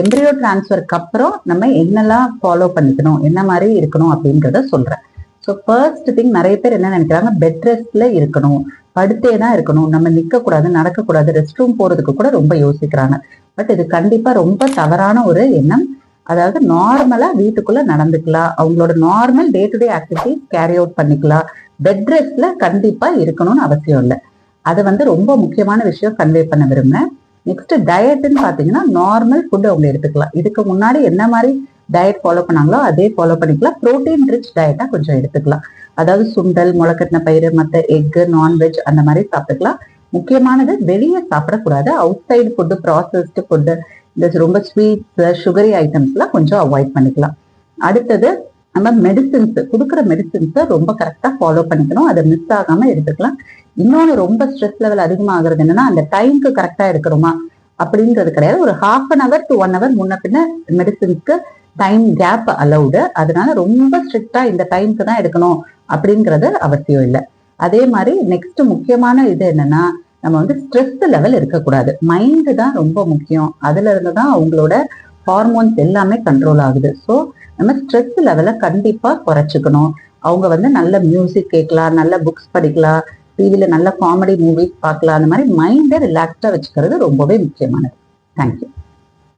Embryo டிரான்ஸ்ஃபருக்கு அப்புறம் நம்ம என்னெல்லாம் ஃபாலோ பண்ணிக்கணும், என்ன மாதிரி இருக்கணும் அப்படின்றத சொல்றேன். ஸோ ஃபர்ஸ்ட் திங், நிறைய பேர் என்ன நினைக்கிறாங்க, பெட் ரெஸ்ட்ல இருக்கணும், படுத்தே தான் இருக்கணும், நம்ம நிற்கக்கூடாது, நடக்கக்கூடாது, ரெஸ்ட் ரூம் போறதுக்கு கூட ரொம்ப யோசிக்கிறாங்க. பட் இது கண்டிப்பா ரொம்ப தவறான ஒரு எண்ணம். அதாவது நார்மலா வீட்டுக்குள்ள நடந்துக்கலாம், அவங்களோட normal day to day activities carry out பண்ணிக்கலாம். பெட் ரெஸ்ட்ல கண்டிப்பா இருக்கணும்னு அவசியம் இல்லை. அது வந்து ரொம்ப முக்கியமான விஷயம் கன்வே பண்ண விரும்புறேன். நெக்ஸ்ட் டயட்னு பாத்தீங்கன்னா நார்மல் ஃபுட் அவங்க எடுத்துக்கலாம். இதுக்கு முன்னாடி என்ன மாதிரி டயட் ஃபாலோ பண்ணாங்களோ அதே ஃபாலோ பண்ணிக்கலாம். ப்ரோட்டீன் ரிச் டயட்டா கொஞ்சம் எடுத்துக்கலாம். அதாவது சுண்டல், முளைக்கட்டின பயிறு, மற்ற எக்கு, நான்வெஜ் அந்த மாதிரி சாப்பிட்டுக்கலாம். முக்கியமானது வெளியே சாப்பிடக்கூடாது. Out side food, processed food, இந்த ரொம்ப ஸ்வீட்ஸ், சுகரி ஐட்டம்ஸ்லாம் கொஞ்சம் அவாய்ட் பண்ணிக்கலாம். அடுத்தது, நம்ம மெடிசின்ஸ் கொடுக்குற மெடிசின்ஸை ரொம்ப கரெக்டா ஃபாலோ பண்ணிக்கணும். அதை மிஸ் ஆகாம எடுத்துக்கலாம். இன்னொன்று, ரொம்ப ஸ்ட்ரெஸ் லெவல் அதிகமாகிறது என்னன்னா, அந்த டைமுக்கு கரெக்டா எடுக்கிறோமா அப்படின்றது கிடையாது. ஒரு 1/2 hour to 1 hour முன்ன பின்ன மெடிசின்ஸ்க்கு டைம் கேப் அலௌடு. அதனால ரொம்ப ஸ்ட்ரிக்டா இந்த டைமுக்கு தான் எடுக்கணும் அப்படிங்கிறது அவசியம் இல்லை. அதே மாதிரி நெக்ஸ்ட் முக்கியமான இது என்னன்னா, நம்ம வந்து ஸ்ட்ரெஸ் லெவல் இருக்கக்கூடாது. மைண்டு தான் ரொம்ப முக்கியம். அதுல இருந்து தான் அவங்களோட ஹார்மோன்ஸ் எல்லாமே கண்ட்ரோல் ஆகுது. ஸோ நம்ம ஸ்ட்ரெஸ் லெவலை கண்டிப்பா குறைச்சிக்கணும். அவங்க வந்து நல்ல மியூசிக் கேட்கலாம், நல்ல புக்ஸ் படிக்கலாம், டிவியில நல்ல காமெடி மூவிஸ் பார்க்கலாம். அந்த மாதிரி மைண்டை ரிலாக்ஸ்டா வச்சுக்கிறது ரொம்பவே முக்கியமானது. தேங்க்யூ.